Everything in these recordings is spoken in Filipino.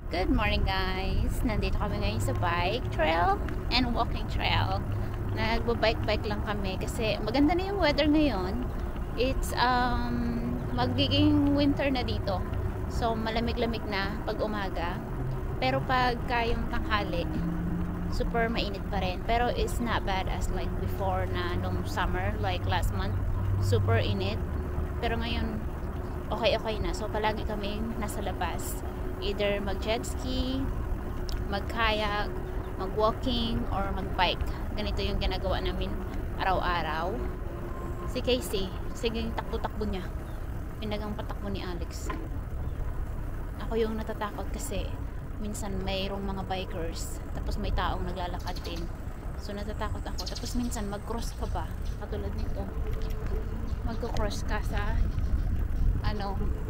Good morning guys! Nandito kami ngayon sa bike trail and walking trail. Nagbo-bike-bike lang kami kasi maganda na yung weather ngayon. It's magiging winter na dito. So malamig-lamig na pag umaga. Pero pagka yung tanghali, super mainit pa rin. Pero it's not bad as like before na nung summer, like last month. Super init. Pero ngayon, okay na. So palagi kaming nasa labas. Either mag-jet ski, mag-kayak, mag-walking, or mag-bike. Ganito yung ginagawa namin araw-araw. Si Casey, sige takbo-takbo niya. Pinagang patakbo ni Alex. Ako yung natatakot kasi minsan mayroong mga bikers, tapos may taong naglalakad din. So natatakot ako. Tapos minsan mag-cross ka ba? Katulad nito. Mag-cross ka sa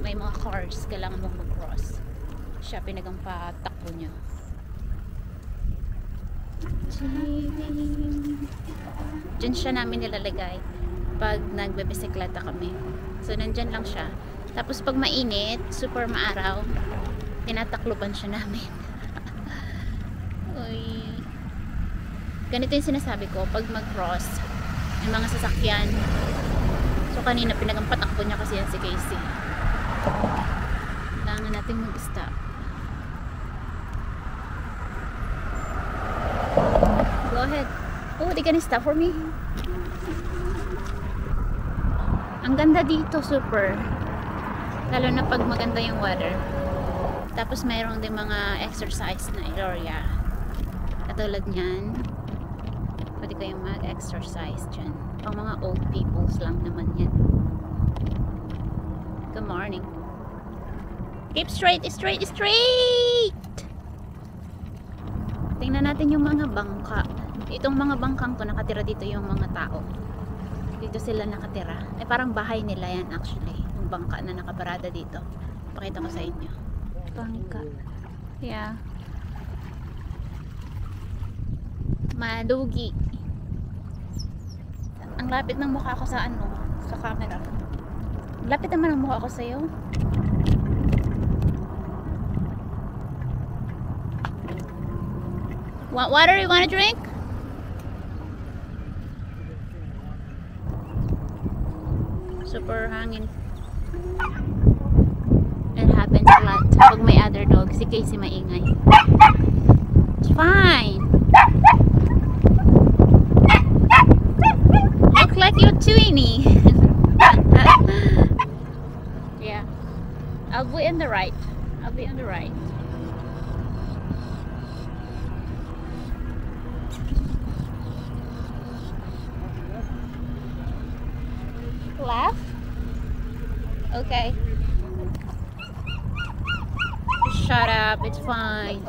may mga cars, kailangan mong mag-cross. Siya pinagang patakbo niya. Diyan siya namin nilalagay pag nagbebisikleta kami. So nandyan lang siya. Tapos pag mainit, super maaraw, tinatakluban siya namin. Uy. Ganito yung sinasabi ko pag mag-cross yung mga sasakyan. So kanina pinagang patakbo niya kasi yan si Casey. Kailangan natin mag-stop. Go ahead. Oh, they gonna stop for me. Ang ganda dito, super. Lalo na pag maganda yung weather. Tapos mayroong din mga exercise na area. Katulad niyan. Pwede kayong mag-exercise dyan. Pang mga old peoples lang naman yan. Good morning. Keep straight, straight, straight! Tingnan natin yung mga bangka. Itong mga bangkang to, nakatira dito yung mga tao. Dito sila nakatira. Parang bahay nila yan actually. Yung bangka na nakaparada dito. Pakita ko sa inyo. Bangka. Yeah. Madugi. Ang lapit ng mukha ko sa sa camera. Lapit naman ang mukha ko sa'yo. Want water? You want a drink? Super hangin. It happens a lot pag may other dog. Si Casey maingay. It's fine. Look like you're tweeny. Yeah. I'll be on the right. I'll be on the right. Laugh? Okay. Shut up, it's fine.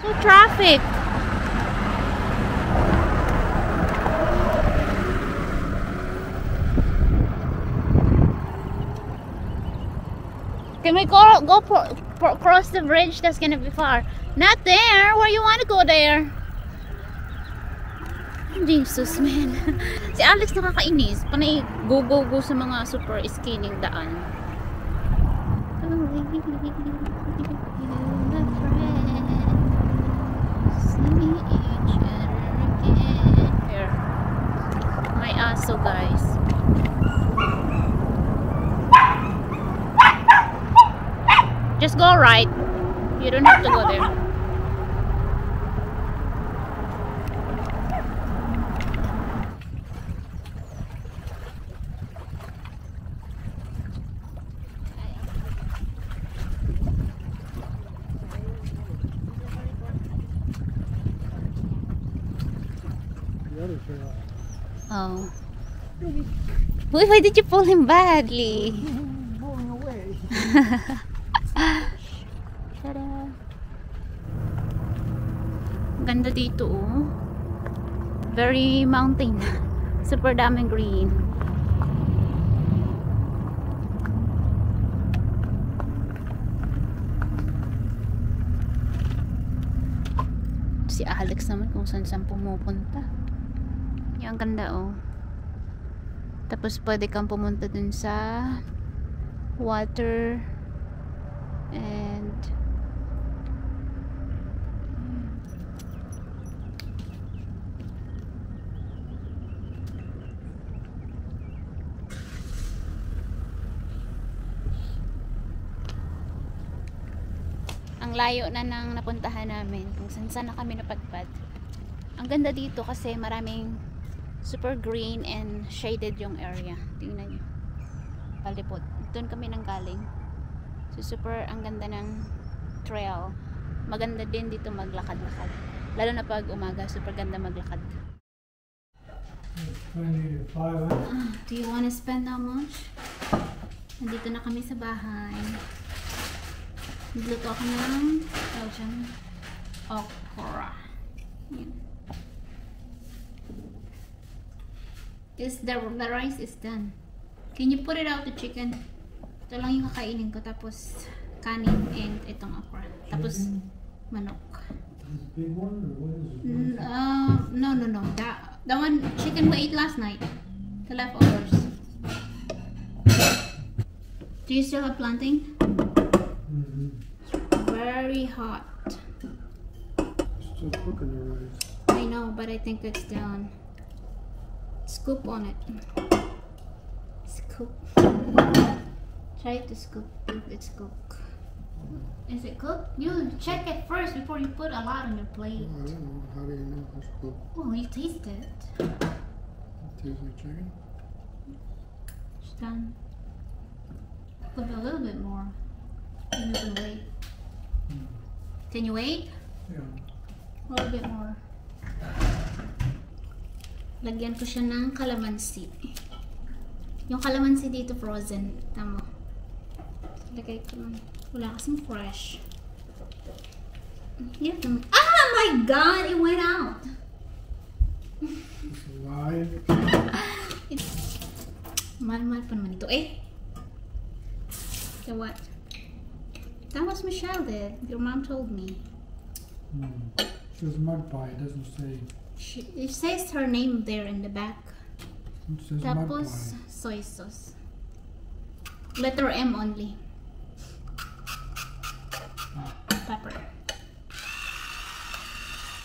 So traffic. Can we go cross the bridge? That's gonna be far. Not there. Where you want to go there? Jesus, man. Si Alex nakakainis. Panay go sa mga super skinning daan. Here. My aso, guys. Just go right. You don't have to go there. Oh. Why did you pull him badly? Going away. Tada. Ganda dito, oh. Very mountain. Super daming green. Si Alex naman kung saan pumupunta. Yung ganda, oh. Tapos pwede kang pumunta dun sa water and ang layo na nang napuntahan namin kung saan na kami napadpad. Ang ganda dito kasi maraming super green and shaded yung area. Tingnan nyo, palipot. Doon kami nang galing, so super ang ganda ng trail. Maganda din dito maglakad-lakad, lalo na pag umaga. Super ganda maglakad. Do you wanna spend how much? Nandito na kami sa bahay. Nagluto ako ng Belgian okra. Yan. The rice is done. Can you put it out the chicken? Ito lang yung kakainin ko. Tapos kanin and itong okra. Tapos manok. Big one, or what is it? No. That one chicken we ate last night. The leftovers. Do you still have planting? Very hot. Still cooking the rice. I know, but I think it's done. Scoop on it. Scoop. Try to scoop if it's cooked. Is it cooked? You check it first before you put a lot on your plate. I don't know. How do you know if it's cooked? Oh, you taste it. It tastes like chicken? It's done. Put a little bit more. Then you can wait. Can you wait? Yeah. A little bit more. Lagyan ko siya ng calamansi. Yung calamansi dito frozen. Tama. Lagay ko lang. Wala kasing fresh. Ah my god! It went out! It's alive. Mahal-mahal pa naman ito eh. So what? That was Michelle did. Your mom told me. She was Magpie. It doesn't say. It says her name there in the back. It says Tapos Magpie. soy sauce. Letter M only. Pepper.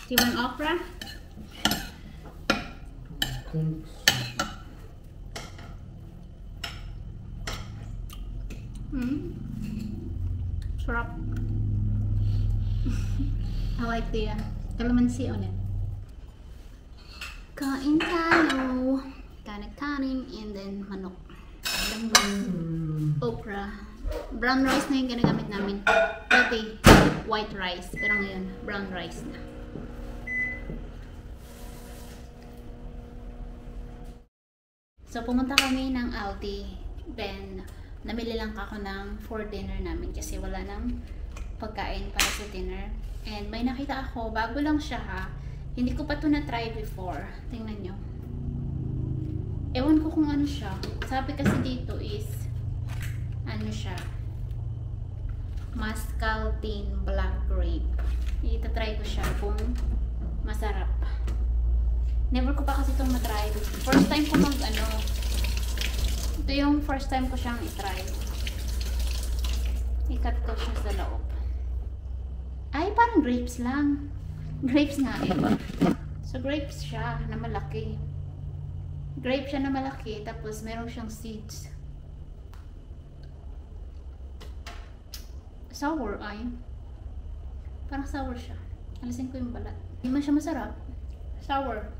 Do you want okra? Thanks. Sarap. I like the calamansi on it. Kain tayo. Kanin and then manok. Okra. Brown rice na yung ginagamit namin. Dati, white rice. Pero ngayon, brown rice na. So, pumunta kami ng Aldi. Then, namili lang ako ng for dinner namin kasi wala nang pagkain para sa dinner. And may nakita ako, bago lang siya ha. Hindi ko pa ito na-try before. Tingnan nyo. Ewan ko kung ano siya. Sabi kasi dito is, ano siya? Mascaltine black grape. Itatry ko siya kung masarap. Never ko pa kasi itong na-try. First time ko ano. Ito yung first time ko siyang i-try. I-cut ko siya sa loob. Ay, parang grapes lang. Grapes nga eh. So, grapes siya na malaki. Grape siya na malaki. Tapos, meron siyang seeds. Sour ay. Parang sour siya. Alisin ko yung balat. Hindi man siya masarap. Sour.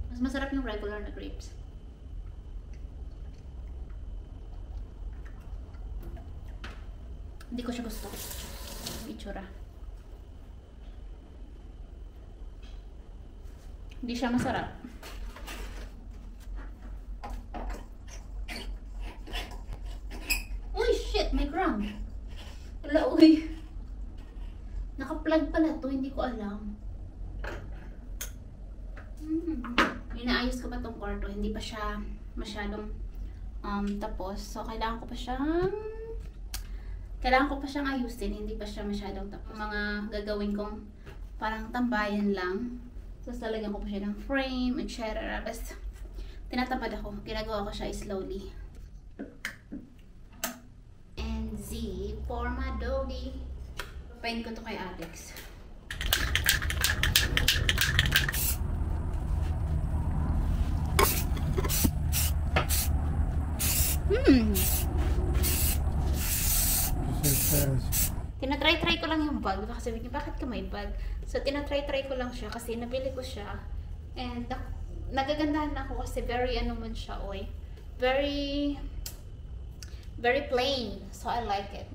Mas masarap yung regular na grapes. Hindi ko siya gusto. Itsura. Hindi siya masarap. Uy, shit! May ground. Wala, uy. Naka-plug pala to. Hindi ko alam. Inaayos ko pa tong kwarto. Hindi pa siya masyadong tapos. So, kailangan ko pa siyang ayusin. Hindi pa siya masyadong tapos. Mga gagawin kong parang tambayan lang. So, lalagyan ko pa siya ng frame, etc. Basta, tinatamad ako. Ginagawa ko siya slowly. for my doggy. Pain ko to kay Alex. Tinatry ko lang yung bag. Baka sabihin niya, bakit ka may bag? So, tinatry ko lang siya kasi nabili ko siya. And, nagagandahan ako kasi very, ano man siya, oy. Very plain. So, I like it.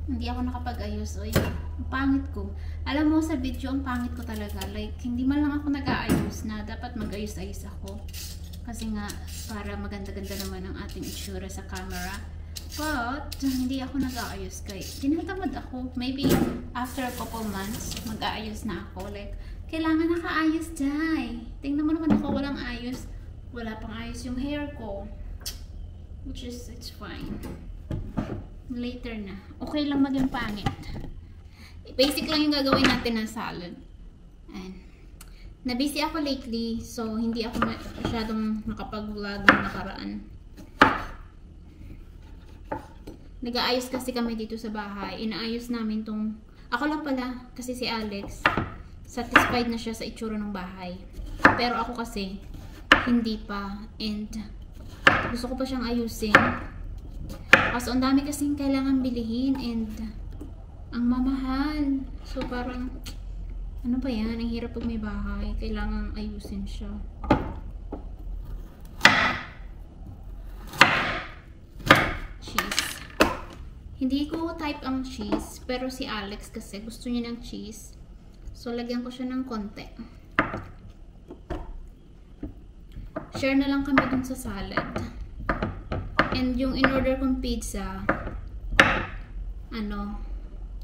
Hindi ako nakapag-ayos, oy. Ang pangit ko. Alam mo, sa video, ang pangit ko talaga. Like, hindi man lang ako nag-aayos na dapat mag-ayos-ayos ako. Kasi nga, para maganda-ganda naman ang ating itsura sa camera. But, hindi ako nag-aayos kay tinatamad ako. Maybe, after a couple months, mag-aayos na ako. Like, kailangan nakaayos, Jai. Tingnan mo naman ako, walang ayos. Wala pang ayos yung hair ko. Which is, it's fine. Later na. Okay lang maging pangit. Basic lang yung gagawin natin ng salad. And, na-busy ako lately, so hindi ako masyadong nakapag-vlog ng nakaraan. Nag-aayos kasi kami dito sa bahay. Inaayos namin tong... Ako lang pala, kasi si Alex, satisfied na siya sa itsura ng bahay. Pero ako kasi, hindi pa. And, gusto ko pa siyang ayusin. Kasi ang dami kasing kailangan bilihin and ang mamahal. So, parang, ano pa yan? Ang hirap pag may bahay. Kailangan ayusin siya. Hindi ko type ang cheese, pero si Alex kasi gusto niya ng cheese. So, lagyan ko siya ng konti. Share na lang kami dun sa salad. And yung in-order kong pizza,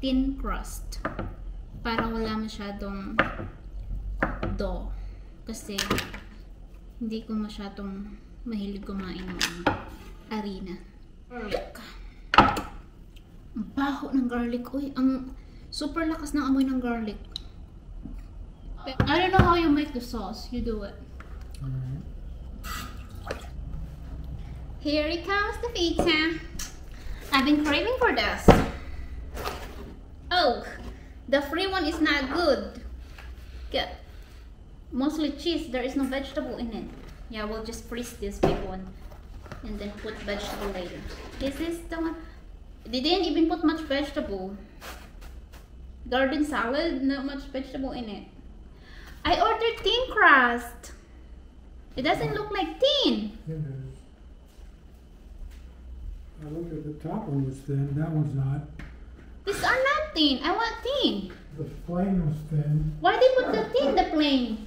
thin crust. Para wala masyadong dough. Kasi, hindi ko masyadong mahilig kumain ng harina. Garlic. Ang baho ng garlic. Uy, ang super lakas ng amoy ng garlic. I don't know how you make the sauce. You do it. Alright. Here it comes the pizza. I've been craving for this. Oh, the free one is not good. Get mostly cheese. There is no vegetable in it. Yeah, we'll just freeze this big one and then put vegetable later. This is the one. They didn't even put much vegetable. Garden salad, not much vegetable in it. I ordered thin crust. It doesn't look like thin. It is. I looked at the top one was thin. That one's not. These are not thin. I want thin. The plain was thin. Why they put the thin, the plain?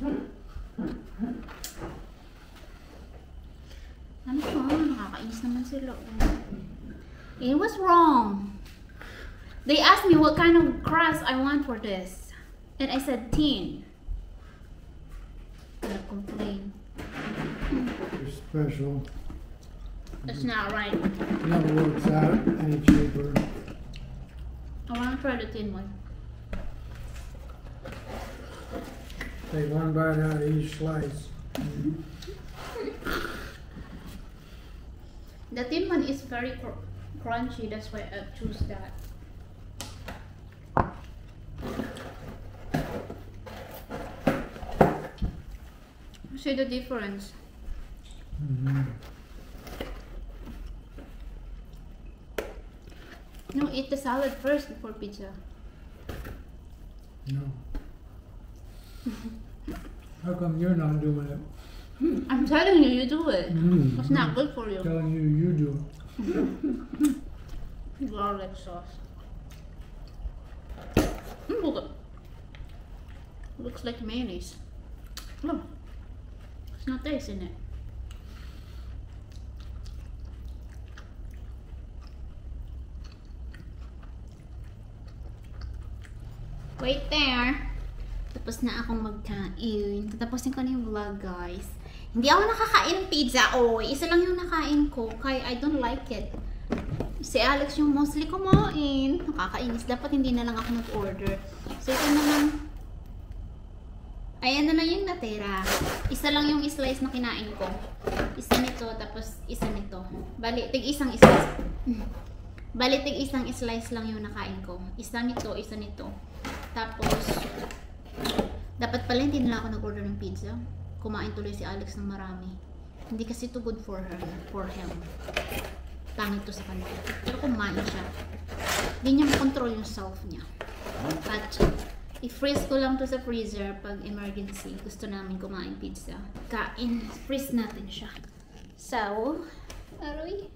Ano ko? Nakakainis naman sila. It was wrong. They asked me what kind of crust I want for this. And I said thin. I'll complain. They're special. That's not right. Never works out any cheaper. I want to try the thin one. Take one bite out of each slice. The thin one is very crunchy, that's why I choose that. See the difference. No, eat the salad first before pizza. No. How come you're not doing it? I'm telling you, you do it. It's not good for you. Telling you, you do it. Garlic sauce. Looks like mayonnaise. Look, it's not taste in it. Wait there. Tapos na akong magkain. Tatapusin ko na yung vlog, guys. Hindi ako nakakain ng pizza. Oh, isa lang yung nakain ko. Kaya I don't like it. Si Alex yung mostly kumain. Nakakainis. Dapat hindi na lang ako mag-order. So, ito naman. Ayan na lang yung natira. Isa lang yung slice na kinain ko. Isa nito, tapos isa nito. Bali, tig-isang slice. Bali, tig-isang slice lang yung nakain ko. Isa nito, isa nito. Tapos, dapat pala hindi nila ako nag-order ng pizza. Kumain tuloy si Alex ng marami. Hindi kasi ito good for her, for him. Pangit to sa kanila. Pero kumain siya. Hindi niya makontrol yung self niya. At, i-freeze ko lang to sa freezer pag emergency. Gusto namin kumain pizza. Kain. Freeze natin siya. So, aroy.